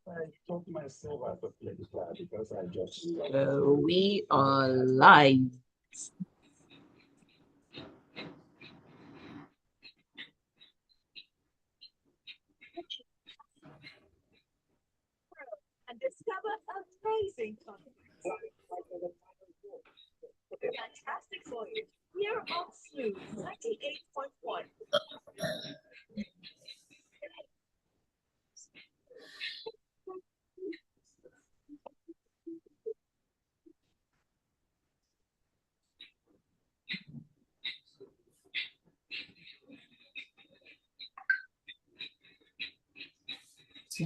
I took myself out of place because I just We are live. And discover amazing content. Fantastic voyage. Here on Smooth 98.1.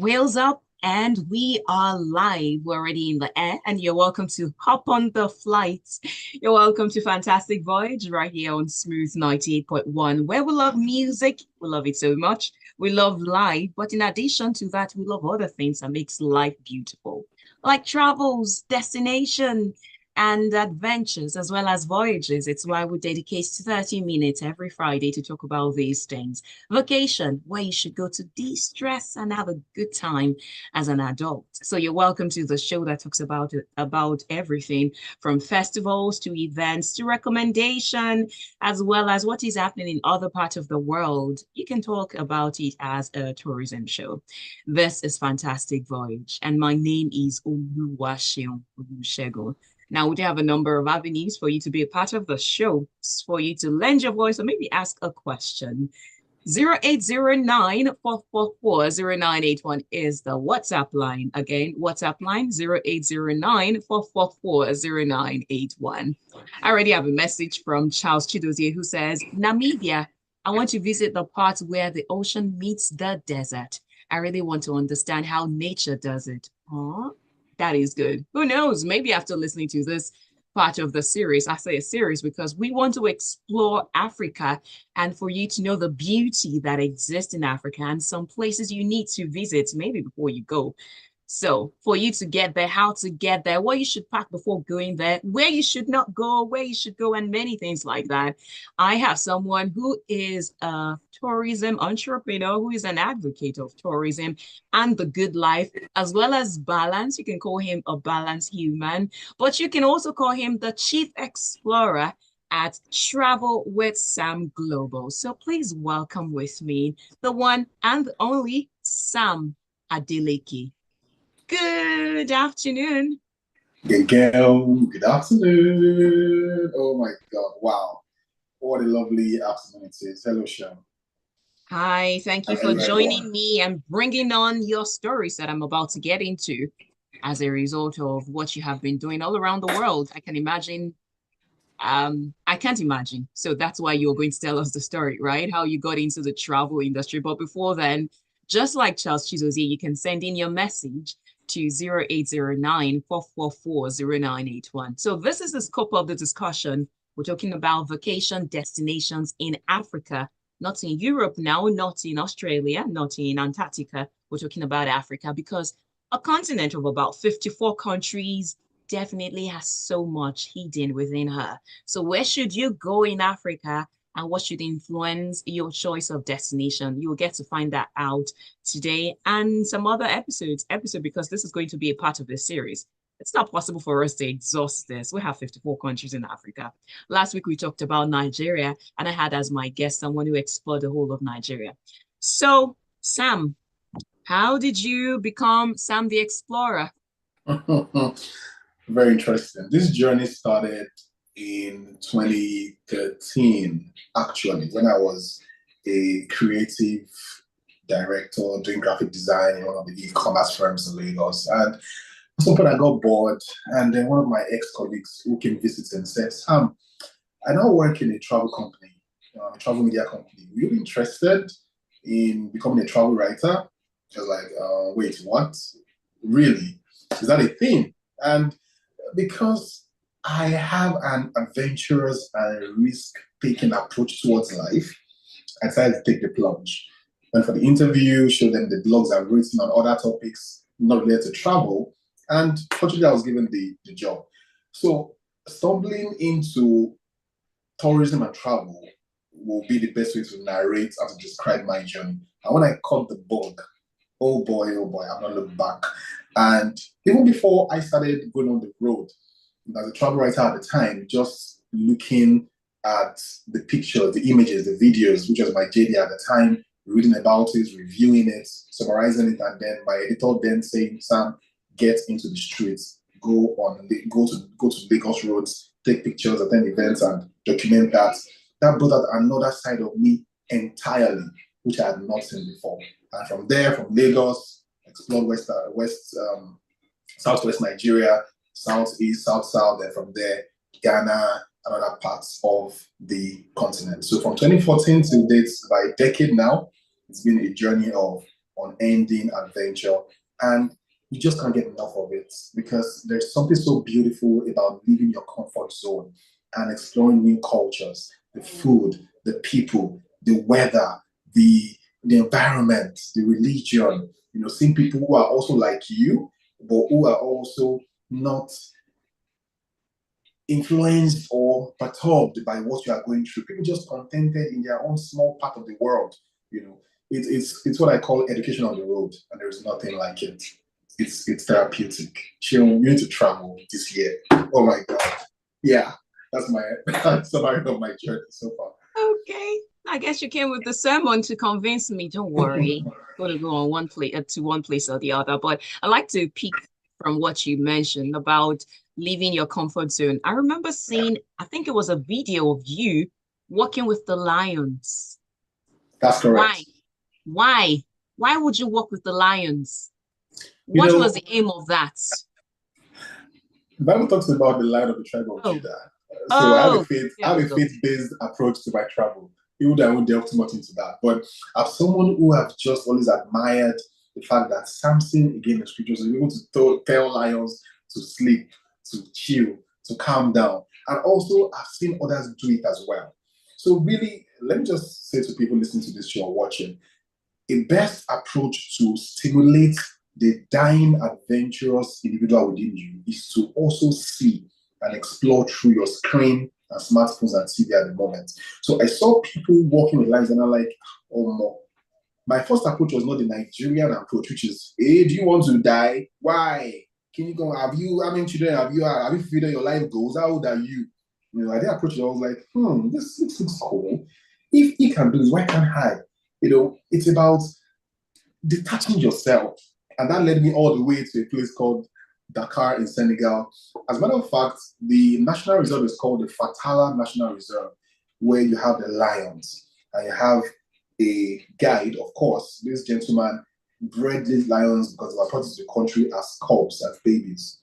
Wheels up, and we are live. We're already in the air, and you're welcome to hop on the flight. You're welcome to Fantastic Voyage right here on Smooth 98.1, where we love music. We love it so much. We love life, but in addition to that, we love other things that makes life beautiful, like travels, destination, and adventures, as well as voyages. It's why we dedicate 30 minutes every Friday to talk about these things. Vacation, where you should go to de-stress and have a good time as an adult. So you're welcome to the show that talks about everything from festivals to events to recommendation, as well as what is happening in other parts of the world. You can talk about it as a tourism show. This is Fantastic Voyage, and my name is Oluwaseun. Now, we do have a number of avenues for you to be a part of the show, for you to lend your voice or maybe ask a question. 0809 444 0981 is the WhatsApp line. Again, WhatsApp line 0809 444 0981. I already have a message from Charles Chidozie who says, Namibia, I want to visit the part where the ocean meets the desert. I really want to understand how nature does it. Huh? That is good. Who knows? Maybe after listening to this part of the series, I say a series because we want to explore Africa and for you to know the beauty that exists in Africa and some places you need to visit maybe before you go. So, for you to get there, how to get there, what you should pack before going there, where you should not go, where you should go, and many things like that. I have someone who is a tourism entrepreneur, who is an advocate of tourism and the good life, as well as balance. You can call him a balanced human, but you can also call him the chief explorer at Travel with Sam Global. So please welcome with me the one and the only Sam Adeleke. Good afternoon. Good girl, good afternoon. Oh my God, wow. What a lovely afternoon it is. Hello, Sean. Hi, thank you And for hello, joining everyone. me and bringing on your stories that I'm about to get into as a result of what you have been doing all around the world. I can imagine, I can't imagine. So that's why you're going to tell us the story, right? How you got into the travel industry. But before then, just like Charles Chizozie, you can send in your message to 0809 444 0981. So this is the scope of the discussion. We're talking about vacation destinations in Africa, not in Europe now, not in Australia, not in Antarctica. We're talking about Africa because a continent of about 54 countries definitely has so much hidden within her. So where should you go in Africa and what should influence your choice of destination? You'll get to find that out today and some other episode because this is going to be a part of this series. It's not possible for us to exhaust this. We have 54 countries in Africa. Last week we talked about Nigeria, and I had as my guest someone who explored the whole of Nigeria. So, Sam, how did you become Sam the Explorer? Very interesting. This journey started in 2013, actually, when I was a creative director doing graphic design in one of the e-commerce firms in Lagos. And at some point I got bored, and then one of my ex-colleagues who came visiting said, Sam, I now work in a travel company, a travel media company. Were you interested in becoming a travel writer? I was like, wait, what? Really? Is that a thing? And because I have an adventurous and risk-taking approach towards life, I decided to take the plunge. Went for the interview, showed them the blogs I've written on other topics not related to travel, and fortunately, I was given the job. So, stumbling into tourism and travel will be the best way to narrate and to describe my journey. And when I caught the bug oh boy, I'm not looking back. And even before I started going on the road, as a travel writer at the time, just looking at the pictures, the images, the videos, which was my JD at the time, reading about it, reviewing it, summarizing it, and then my editor then saying, Sam, get into the streets, go to Lagos roads, take pictures, attend events, and document that. That brought out another side of me entirely, which I had not seen before. And from there, from Lagos, explored southwest Nigeria, southeast, south, then from there, Ghana, and other parts of the continent. So from 2014 to date, by a decade now, it's been a journey of unending adventure. And you just can't get enough of it because there's something so beautiful about leaving your comfort zone and exploring new cultures, the food, the people, the weather, the environment, the religion, seeing people who are also like you, but who are also not influenced or perturbed by what you are going through. People just contented in their own small part of the world. It's what I call education on the road, and there's nothing like it. It's therapeutic. Chill, you need to travel this year. Oh my God. Yeah, that's my summary of my journey so far. Okay. I guess you came with the sermon to convince me. Don't worry. Going to go on one place to one place or the other. But I like to pick from what you mentioned about leaving your comfort zone. I remember seeing, I think it was a video of you working with the lions. That's correct. Why? Why would you work with the lions? What was the aim of that? The Bible talks about the lion of the tribe of Judah. So I have a faith-based approach to my travel. Even though I won't delve too much into that. But as someone who have just always admired the fact that Samson, again, the scriptures, is able to tell lions to sleep, to chill, to calm down. And also, I've seen others do it as well. So really, let me just say to people listening to this show or watching, a best approach to stimulate the dying, adventurous individual within you is to also see and explore through your screen and smartphones and TV at the moment. So I saw people walking with lions and I'm like, oh no. My first approach was not the Nigerian approach, which is, hey, do you want to die? Why? Can you go? Have you, how many children have you figured your life goals? How old are you? I did approach it. I was like, this looks cool. If he can do this, why can't I? It's about detaching yourself. And that led me all the way to a place called Dakar in Senegal. As a matter of fact, the national reserve is called the Fatala National Reserve, where you have the lions and you have a guide, of course. This gentleman bred these lions because they were brought into the country as cubs, as babies.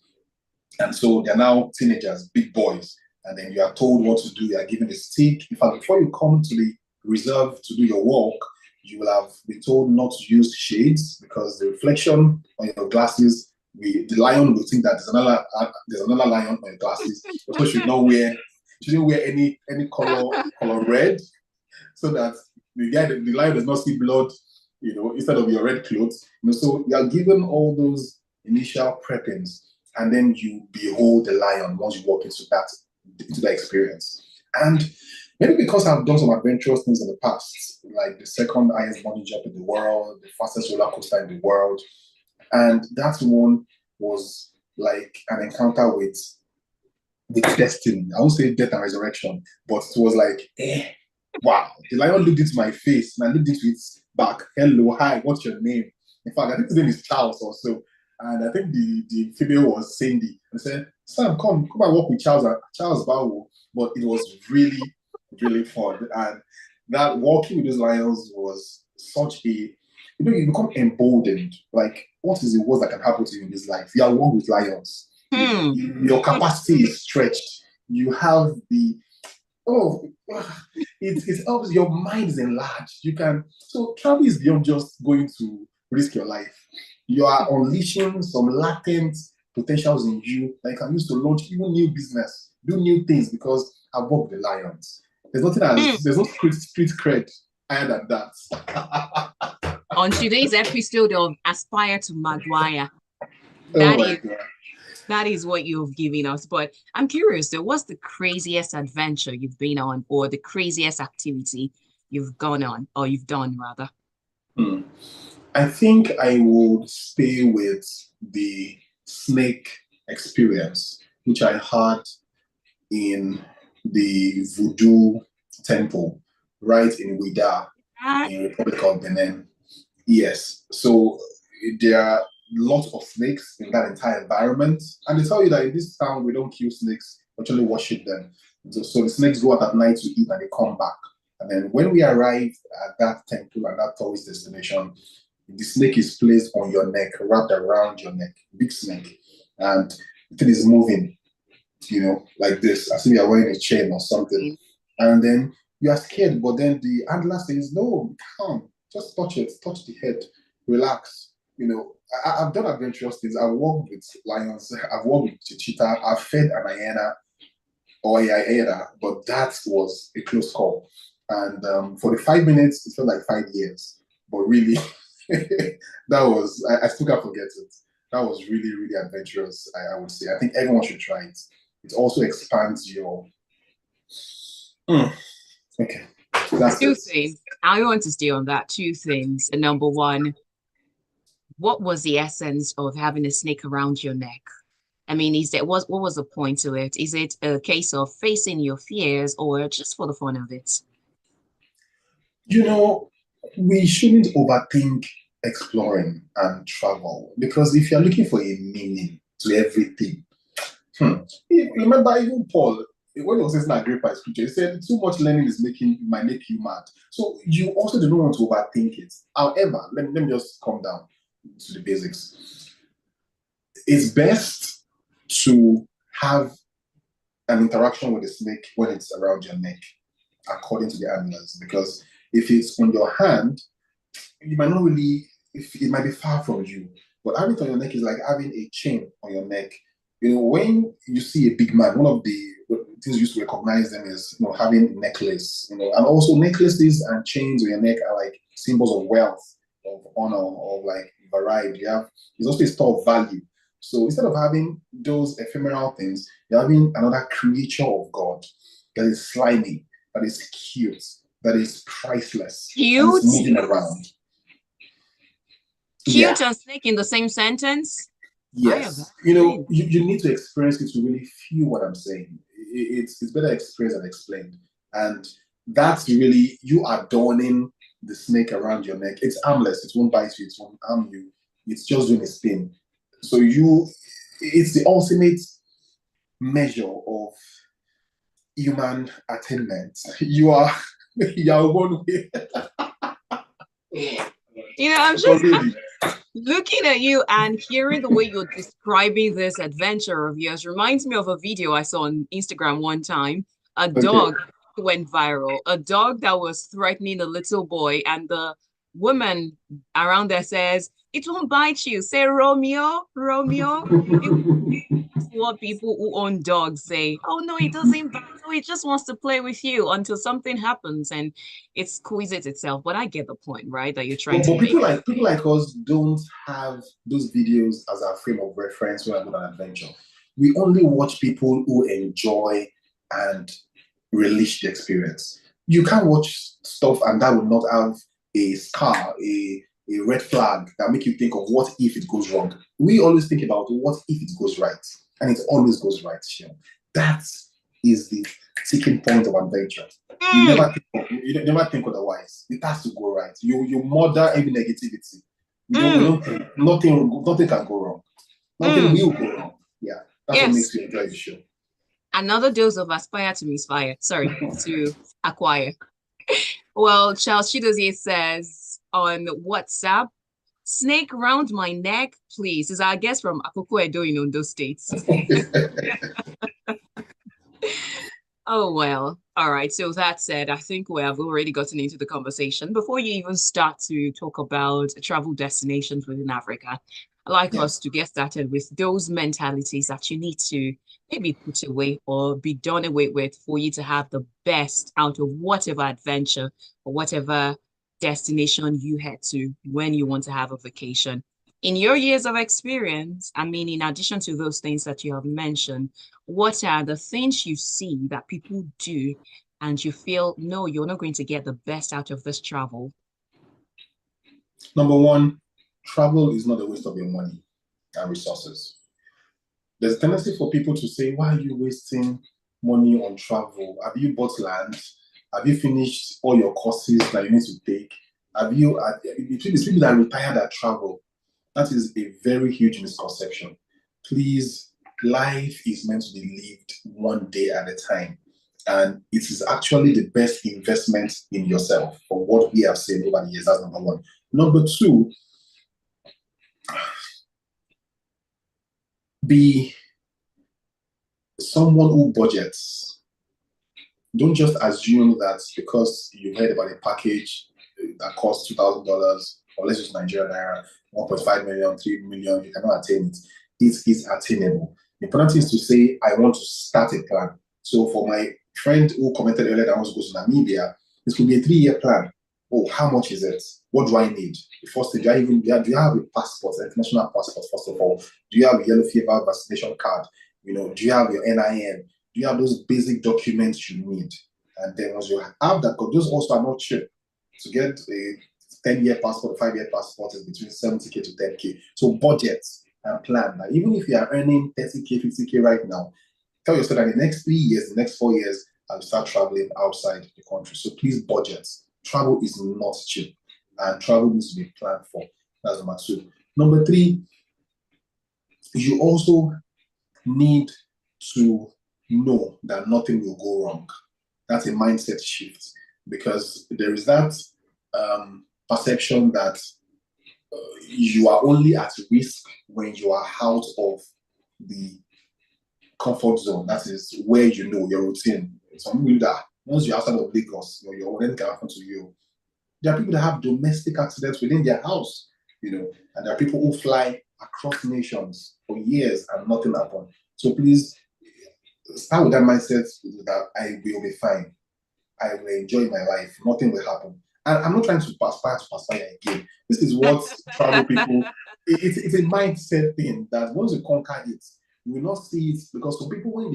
And so they're now teenagers, big boys. And then you are told what to do. You are given a stick. In fact, before you come to the reserve to do your walk, you will have been told not to use shades because the reflection on your glasses, the lion will think that there's another lion on your glasses. So you shouldn't wear any color red, so that the lion does not see blood, instead of your red clothes. So you are given all those initial preppings, and then you behold the lion once you walk into that experience. And maybe because I've done some adventurous things in the past, like the second highest bungee jump in the world, the fastest roller coaster in the world, and that one was like an encounter with destiny. I won't say death and resurrection, but it was like, wow. The lion looked into my face and I looked into its back. Hello, hi, what's your name? In fact, I think his name is Charles also. And I think the female was Cindy. I said, Sam, come and walk with Charles Bawo. But it was really, really fun. And that walking with those lions was such a, you become emboldened. Like, what is the worst that can happen to you in this life? You are one with lions. Your capacity is stretched. You have it helps, your mind is enlarged. So travel is beyond just going to risk your life. You are unleashing some latent potentials in you that you can use to launch even new business, do new things, because I've worked with the lions. There's no street cred higher than that. On today's episode of Aspire to Maguire, that is what you've given us. But I'm curious though, what's the craziest adventure you've been on, or the craziest activity you've gone on, or you've done rather? I think I would stay with the snake experience, which I had in the voodoo temple right in Ouidah Ah, in Republic of Benin. Yes. So there are lots of snakes in that entire environment. And they tell you that in this town, we don't kill snakes, we actually worship them. So the snakes go out at night to eat and they come back. And then when we arrive at that temple and that tourist destination, the snake is placed on your neck, wrapped around your neck, big snake. And the thing is moving, like this, as if you are wearing a chain or something. And then you are scared, but then the handler says, no, calm, just touch it, touch the head, relax. I've done adventurous things. I've walked with lions, I've walked with a cheetah, I've fed an hyena or a hyena, but that was a close call. And for the 5 minutes, it felt like 5 years. But really, that was, I still can't forget it. That was really, really adventurous, I would say. I think everyone should try it. It also expands your. Okay, that's two it. things. I want to stay on that. Two things. And number one, what was the essence of having a snake around your neck? I mean, what was the point to it? Is it a case of facing your fears or just for the fun of it? You know, we shouldn't overthink exploring and travel because if you're looking for a meaning to everything, remember even Paul, when he was saying Agrippa scripture, he said too much learning might make you mad. So you also do not want to overthink it. However, let me just come down to the basics. It's best to have an interaction with the snake when it's around your neck, according to the animals, because if it's on your hand, you might not really, if it might be far from you, but having it on your neck is like having a chain on your neck. When you see a big man, one of the things you used to recognize them is, having a necklace, and also necklaces and chains on your neck are like symbols of wealth, of honor, of like variety. It's also a store of value. So instead of having those ephemeral things, you're having another creature of God that is slimy, that is cute, that is priceless, and it's Cute? moving around. Yeah. Cute and snake in the same sentence? I have Yes. You need to experience it to really feel what I'm saying. It's better experienced than explained. And that's really you adorning the snake around your neck. It's harmless, it won't bite you, it won't harm you. It's just doing its thing. So it's the ultimate measure of human attainment. You are one way. I'm But just really, looking at you and hearing the way you're describing this adventure of yours reminds me of a video I saw on Instagram one time. A okay. dog went viral, a dog that was threatening a little boy, and the woman around there says, "It won't bite you." Say, Romeo, Romeo. That's what people who own dogs say. Oh no, it doesn't bite. Oh, it just wants to play with you until something happens and it squeezes itself. But I get the point, right? That you're trying to But make. people like us don't have those videos as our frame of reference when I go on an adventure. We only watch people who enjoy and relish the experience. You can't watch stuff and that will not have a scar, a red flag that make you think of what if it goes wrong. We always think about what if it goes right, and it always goes right. That is the ticking point of adventure. Mm, You never think otherwise. It has to go right. You murder any negativity. We mm, don't think nothing can go wrong. Nothing mm. will go wrong. Yeah, that's what Yes. makes you enjoy the show. Another dose of aspire to misfire. Sorry, to acquire. Well, Charles Chidozie says on WhatsApp, snake round my neck, please. Is our guest from Akoko Edo in Ondo State. Oh, well. All right. So that said, I think we have already gotten into the conversation. Before you even start to talk about travel destinations within Africa, I'd like Yeah. us to get started with those mentalities that you need to maybe put away or be done away with for you to have the best out of whatever adventure or whatever destination you head to when you want to have a vacation. In your years of experience, I mean, in addition to those things that you have mentioned, what are the things you see that people do and you feel, no, you're not going to get the best out of this travel? Number one, travel is not a waste of your money and resources. There's a tendency for people to say, why are you wasting money on travel? Have you bought land? Have you finished all your courses that you need to take? Have you, between the people that retire that travel, that is a very huge misconception. Please, life is meant to be lived one day at a time. And it is actually the best investment in yourself for what we have seen over the years. That's number one. Number two, be someone who budgets. Don't just assume that because you heard about a package that costs $2,000, or let's use Nigeria Naira, 1.5 million, 3 million, you cannot attain it. It is attainable. The important thing is to say, I want to start a plan. So for my friend who commented earlier that wants to go to Namibia, this could be a 3-year plan. Oh, how much is it? What do I need? The first thing, do you have a passport, an international passport, first of all? Do you have a yellow fever vaccination card? Do you have your NIN? Do you have those basic documents you need? And then once you have that, because those also are not cheap. To get a 10-year passport, a 5-year passport is between 70K to 10K. So budget and plan. Now, even if you are earning 30K, 50K right now, tell yourself that in the next 3 years, the next 4 years, I'll start traveling outside the country. So please budget. Travel is not cheap, and travel needs to be planned for. That's number two. Number three, you also need to know that nothing will go wrong. That's a mindset shift, because there is that perception that you are only at risk when you are out of the comfort zone. That is where you know your routine. Some people that once you're outside of Lagos, your anything can happen to you. There are people that have domestic accidents within their house, and there are people who fly across nations for years and nothing happens. So please start with that mindset that I will be fine. I will enjoy my life. Nothing will happen. And I'm not trying to perspire again. This is what travel people, it's a mindset thing that once you conquer it, you will not see it, because some people,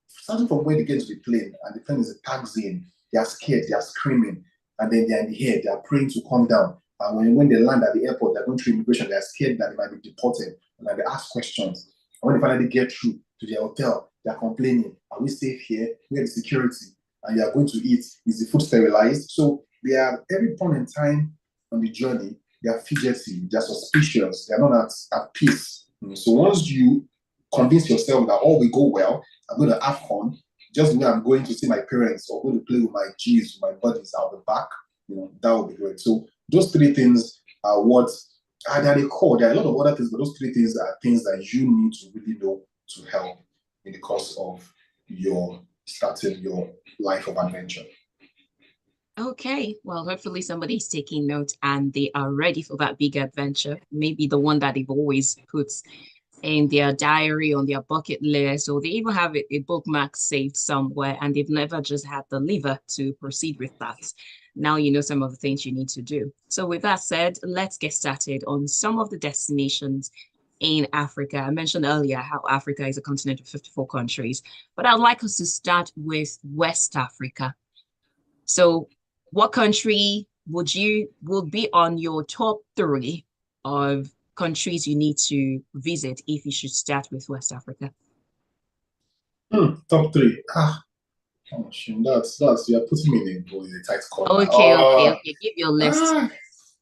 starting from when they get to the plane and the plane is a taxiing, they are scared, they are screaming, and then they're in the air, they are praying to come down. And when they land at the airport, they're going through immigration, they're scared that they might be deported, and then they ask questions. And when they finally get through to their hotel, they're complaining, are we safe here? Where is the security? And you are going to eat, is the food sterilized? So they are, every point in time on the journey, they are fidgety, they are suspicious, they are not at peace. So once you convince yourself that all will go well, I'm going to have fun, just the way I'm going to see my parents or going to play with my G's, with my buddies out the back, that would be great. So those three things are what are the core. There are a lot of other things, but those three things are things that you need to really know to help in the course of your starting your life of adventure. Okay, well, hopefully somebody's taking note and they are ready for that big adventure. Maybe the one that they've always put in their diary, on their bucket list, or they even have a bookmark saved somewhere and they've never just had the lever to proceed with that. Now you know some of the things you need to do. So with that said, let's get started on some of the destinations in Africa. I mentioned earlier how Africa is a continent of 54 countries, but I'd like us to start with West Africa. So what country would be on your top 3 of countries you need to visit if you should start with West Africa? Top 3. That's you're putting me in a tight corner. Okay. Give your list.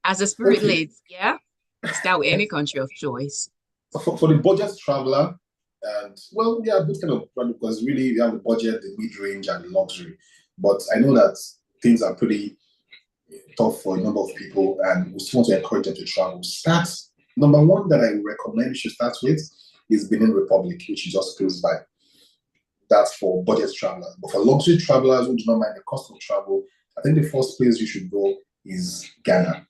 As a spirit okay. lead, yeah? Start with any country of choice. For the budget traveler, and well, yeah, both kind of, because really you have the budget, the mid-range, and the luxury. But I know that things are pretty tough for a number of people, and we still want to encourage them to travel. Number one that I recommend you should start with is Benin Republic, which is just close by. That's for budget travelers. But for luxury travelers who do not mind the cost of travel, I think the first place you should go is Ghana.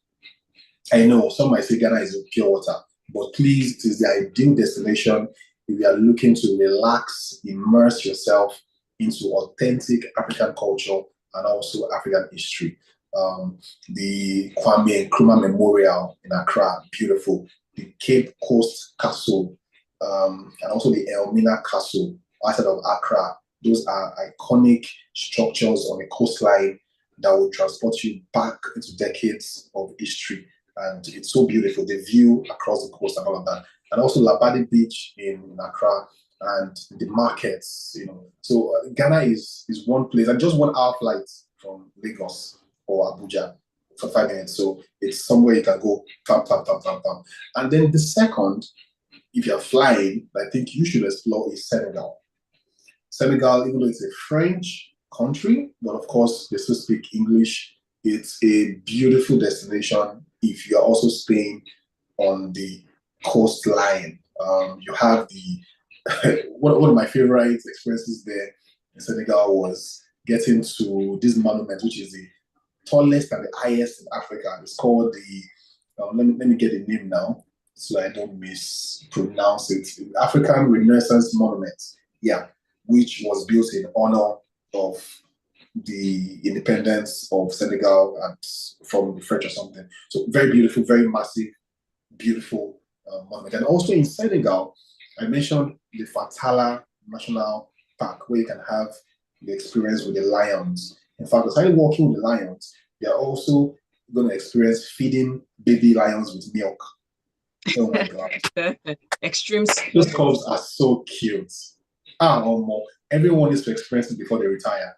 I know some might say Ghana is pure water, but please, it is the ideal destination if you are looking to relax, immerse yourself into authentic African culture and also African history. The Kwame Nkrumah Memorial in Accra, beautiful. The Cape Coast Castle, and also the Elmina Castle outside of Accra. Those are iconic structures on the coastline that will transport you back into decades of history and it's so beautiful. The view across the coast and all of that, and also Labadi Beach in Accra and the markets. So Ghana is one place, and just 1 hour flight from Lagos or Abuja for 5 minutes. So it's somewhere you can go, pam, pam, pam, pam, pam. And then the second, if you're flying, I think you should explore is Senegal. Senegal, even though it's a French country, but of course they still speak English. It's a beautiful destination if you are also staying on the coastline. You have one of my favorite experiences there in Senegal was getting to this monument, which is the tallest and the highest in Africa. It's called let me get the name now so I don't mispronounce it. African Renaissance Monument. Yeah, which was built in honor of the independence of Senegal and from the French or something. So very beautiful, very massive, beautiful monument. And also in Senegal, I mentioned the Fatala National Park, where you can have the experience with the lions. In fact, aside walking with the lions, you're also going to experience feeding baby lions with milk. Oh my God. Extreme. Those cubs are so cute. Everyone needs to experience it before they retire,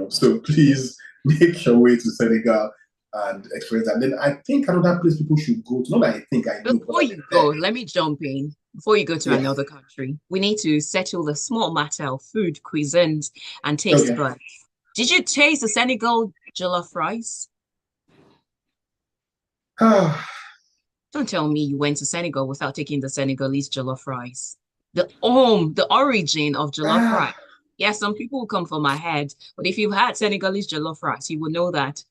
So please make your way to Senegal and experience that. And then I think another place people should go to, not that I think I know. Before you go, let me jump in. Before you go to another country, we need to settle the small matter of food, cuisines, and taste buds. Did you taste the Senegal jollof rice? Don't tell me you went to Senegal without taking the Senegalese jollof rice. The origin of jollof rice. Yeah, some people will come for my head, but if you've had Senegalese jollof rice, you will know that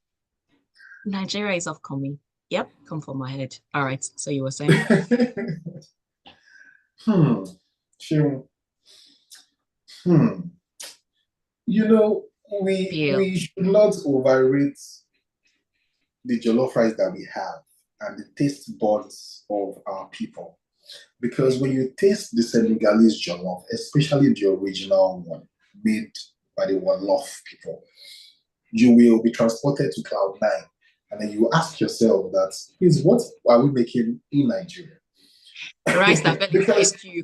Nigeria is upcoming. Yep, come for my head. All right, so you were saying? Sure. We should not overrate the jollof rice that we have and the taste buds of our people. Because when you taste the Senegalese jollof, especially the original one made by the Wolof people, you will be transported to cloud 9. And then you ask yourself what are we making in Nigeria? Rice that benefits you.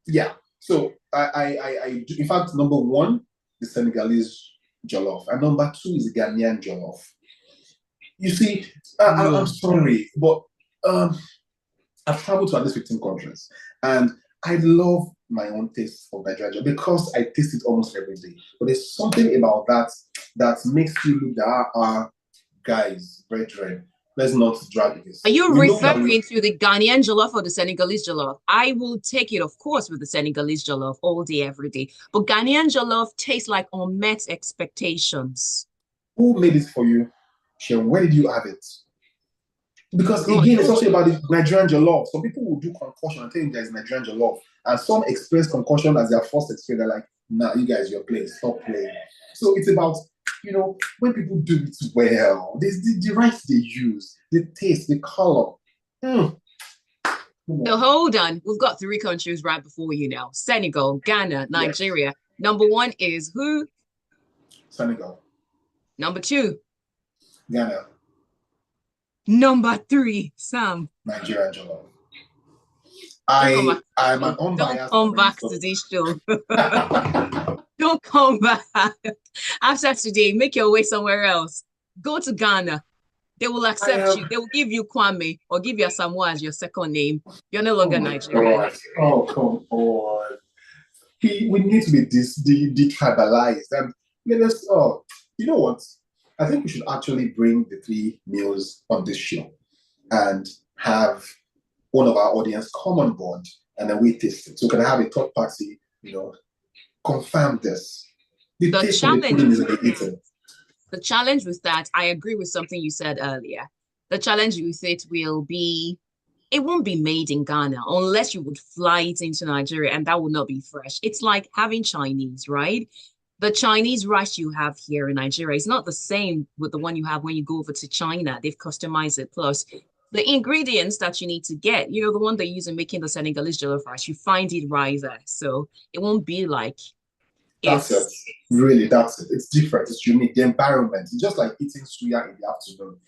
Yeah. So I in fact, number 1, the Senegalese jollof. And number 2 is Ghanaian jollof. You see, I'm sorry, but I've traveled to at least 15 countries, and I love my own taste of Nigeria because I taste it almost every day. But there's something about that makes you look at guys, brethren. Let's not drag this. Are you referring to the Ghanaian jollof or the Senegalese jollof? I will take it, of course, with the Senegalese jollof all day, every day. But Ghanaian jollof tastes like unmet expectations. Who made it for you, Sharon? Where did you have it? Because again, it's also about the Nigerian jollof. Some people will do concussion and think there's Nigerian jollof, and some experience concussion as their first experience. They're like, "Nah, you guys, you're playing. Stop playing." So it's about when people do it well, the rice they use, the taste, the color. So hold on, we've got 3 countries right before you now: Senegal, Ghana, Nigeria. Yes. Number 1 is who? Senegal. Number 2? Ghana. Number 3, Sam. Nigerian jollof. I'm an unbiased. Don't come back to this show. Don't come back. After today, make your way somewhere else. Go to Ghana. They will accept you. They will give you Kwame or give you Samoa as your second name. You're no longer Nigerian. Oh, come on. We need to be detribalized. And you know what? I think we should actually bring the 3 meals on this show and have one of our audience come on board, and then we taste it. So we can have a third party, confirm this. The challenge with that, I agree with something you said earlier. The challenge with it will be, it won't be made in Ghana unless you would fly it into Nigeria, and that will not be fresh. It's like having Chinese, right? The Chinese rice you have here in Nigeria is not the same with the one you have when you go over to China. They've customized it. Plus, the ingredients that you need to get, the one they use in making the Senegalese jollof rice, you find it right there. So it won't be like that's it. Really, that's it. It's different. It's unique. The environment, it's just like eating suya in the afternoon.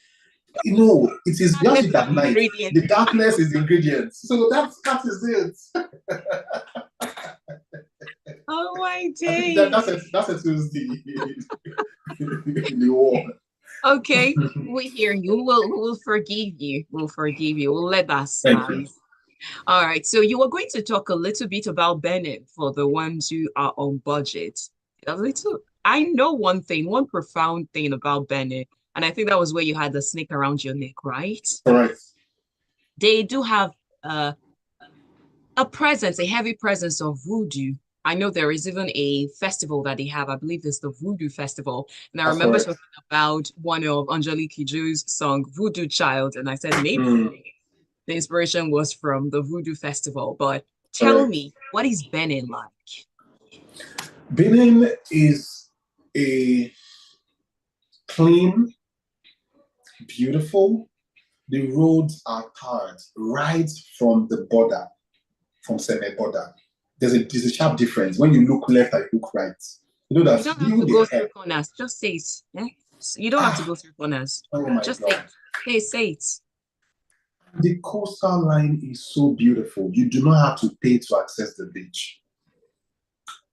You know, it is just Darkness it is at an night. ingredient. The darkness is the ingredients. So that is it. Oh my I think days. that settles the war. Okay, we hear you. We'll forgive you. We'll forgive you. We'll let that Thank slide. you. All right. So you were going to talk a little bit about Bennett for the ones who are on budget. A little. I know one thing, one profound thing about Bennett, and I think that was where you had the snake around your neck, right? All right. They do have a presence, a heavy presence of voodoo. I know there is even a festival that they have. I believe it's the Voodoo Festival. And I That's remember correct. talking about one of Angelique Kidjo's song, Voodoo Child. And I said, maybe Mm, the inspiration was from the Voodoo Festival. But tell correct. me, what is Benin like? Benin is a clean, beautiful. The roads are tarred right from the border, from Seme border. There's a sharp difference when you look left and you look right. You know You that don't have even to the go hair. through corners. Just say it. Yeah? You don't have to Ah, go through corners. oh my Just say God. it. Say it. The coastal line is so beautiful. You do not have to pay to access the beach.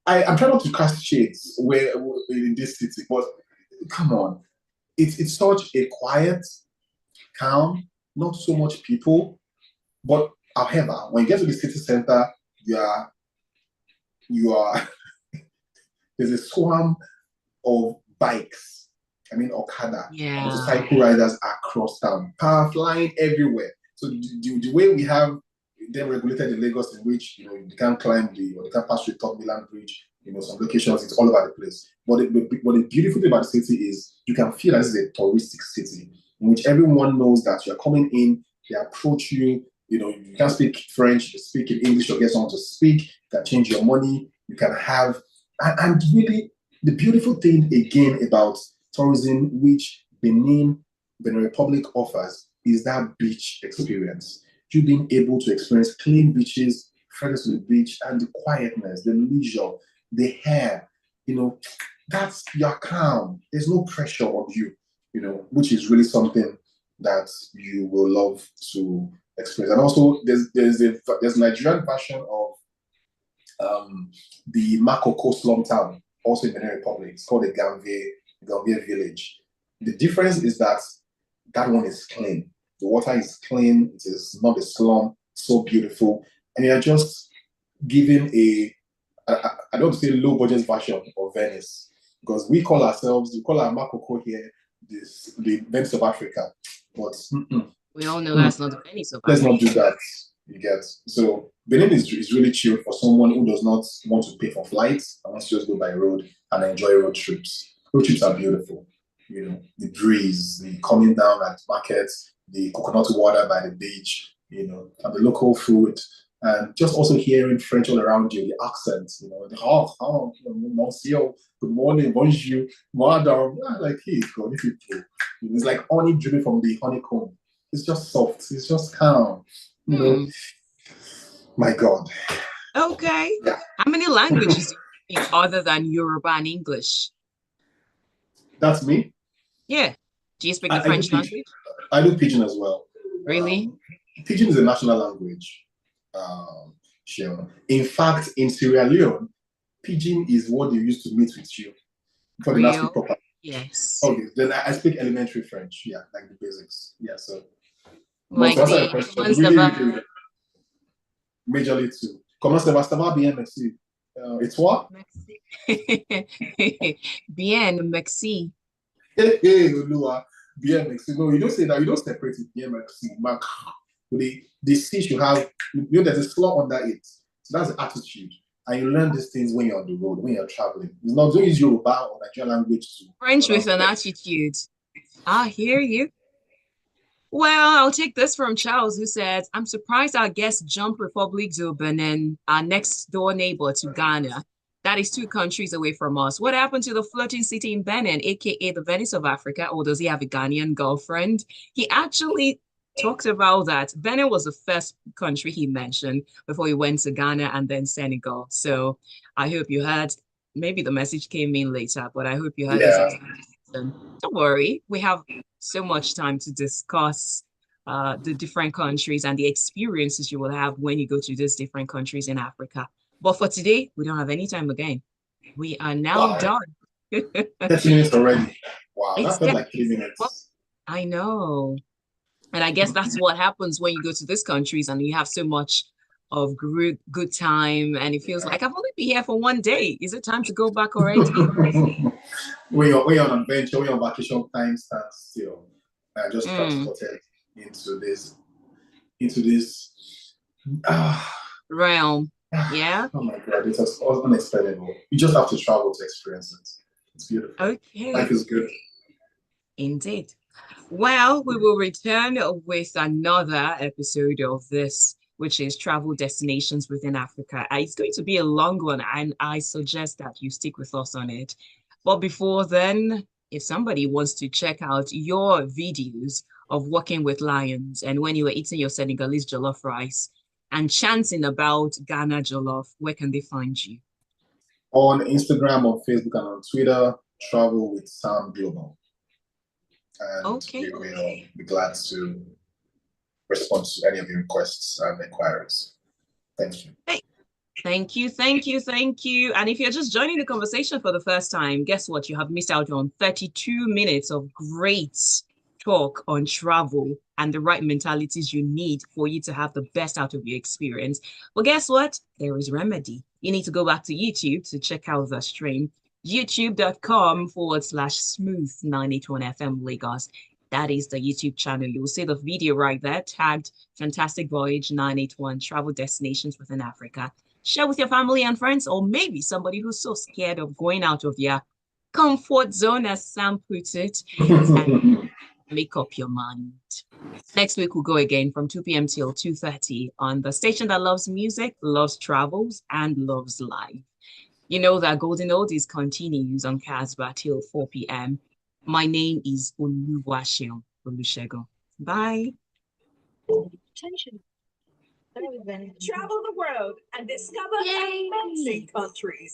I'm trying not to cast shades where in this city, but come on. It's such a quiet, calm, not so much people. But however, when you get to the city center, you are there's a swarm of bikes. I mean Okada, Yeah. motorcycle riders across town, power flying everywhere. So the way we have them regulated in Lagos, in which you can't climb or you can't pass through the Top Milan Bridge. Some locations it's all over the place. But the beautiful thing about the city is you can feel that this is a touristic city in which everyone knows that you're coming in. They approach you. You can speak French, you speak in English, or get someone to speak. You can change your money. You can have, and really the beautiful thing again about tourism, which Benin Republic offers, is that beach experience. You being able to experience clean beaches, friends to the beach, and the quietness, the leisure, the hair, that's you're calm. There's no pressure on you, which is really something that you will love to experience. And also, there's a Nigerian version of the Makoko slum town, also in the Benin Republic. It's called the Gambier village. The difference is that one is clean. The water is clean. It is not a slum. So beautiful, and you're just given I don't say low budget version of Venice because we call our Makoko here the Venice of Africa, but We all know that's not the Venice of let's not do Africa. that. You get so Benin is really chill for someone who does not want to pay for flights and wants to just go by road and enjoy road trips. Road trips are beautiful. The breeze, the coming down at markets, the coconut water by the beach, and the local food, and just also hearing French all around you, the accents, monsieur, good morning, bonjour, madam, like hey, God, if you it's like honey dripping from the honeycomb. It's just soft. It's just calm. You know, Hmm. my God. Okay. Yeah, How many languages do you speak other than Yoruba and English? that's me. Yeah. Do you speak the I do French pidgin. language? I do pidgin as well. Really? Pidgin is a national language. Sharon. In fact, in Sierra Leone, pidgin is what they use to meet with you before they now speak Real? proper. Yes. Okay, then I speak elementary French. Yeah, like the basics. Yeah, so. But to Like answer your the question, comment really, about really, majorly too. Comment ça va bien, merci. Et toi? Merci. Bien, merci. Hey, hey, Olua, bien, merci. No, you don't say that. You don't separate it. Bien, merci. Mark. The C should have, there's a slur under it. So that's the attitude. And you learn these things when you're on the road, when you're traveling. It's not, don't use Yoruba or Nigerian language to French with pronounce an them. attitude. I hear you. Well, I'll take this from Charles, who says, I'm surprised our guests jump Republic to Benin, our next door neighbor to Ghana. That is two countries away from us. What happened to the floating city in Benin, aka the Venice of Africa, or does he have a Ghanaian girlfriend? He actually talked about that. Benin was the first country he mentioned before he went to Ghana and then Senegal. So I hope you heard, maybe the message came in later, but I hope you heard his Yeah, experience. Don't worry, we have so much time to discuss the different countries and the experiences you will have when you go to these different countries in Africa. But for today, we don't have any time again. We are now Wow, done. 30 minutes already. Wow, that It's felt that, like 3 well, minutes. I know. And I guess that's what happens when you go to these countries and you have so much of good time and it feels like I've only been here for one day. Is it time to go back already? We're on adventure, we're on vacation, time stands still. I just Mm, transported into this ah, realm. Yeah. oh my god, it was unexplainable. You just have to travel to experience it. It's beautiful. Okay. Life is good. Indeed. Well, we will return with another episode of this, which is travel destinations within Africa. It's going to be a long one, and I suggest that you stick with us on it. But before then, if somebody wants to check out your videos of working with lions and when you were eating your Senegalese jollof rice and chanting about Ghana jollof, where can they find you? On Instagram, on Facebook, and on Twitter, travel with Sam Global. And Okay. we will be glad to respond to any of your requests and inquiries. Thank you. Hey, thank you, thank you, thank you. And if you're just joining the conversation for the first time, guess what? You have missed out on 32 minutes of great talk on travel and the right mentalities you need for you to have the best out of your experience. But guess what? There is remedy. You need to go back to YouTube to check out the stream. youtube.com/smooth981 FM Lagos. That is the YouTube channel. You'll see the video right there tagged Fantastic Voyage 981 Travel Destinations Within Africa. Share with your family and friends, or maybe somebody who's so scared of going out of their comfort zone, as Sam puts it, and make up your mind. Next week, we'll go again from 2 p.m. till 2:30 on the station that loves music, loves travels, and loves life. You know that Golden Oldies continues on Casbah till 4 p.m. My name is Oluwaseun Olusegun. Bye. Attention. Travel the world and discover amazing countries.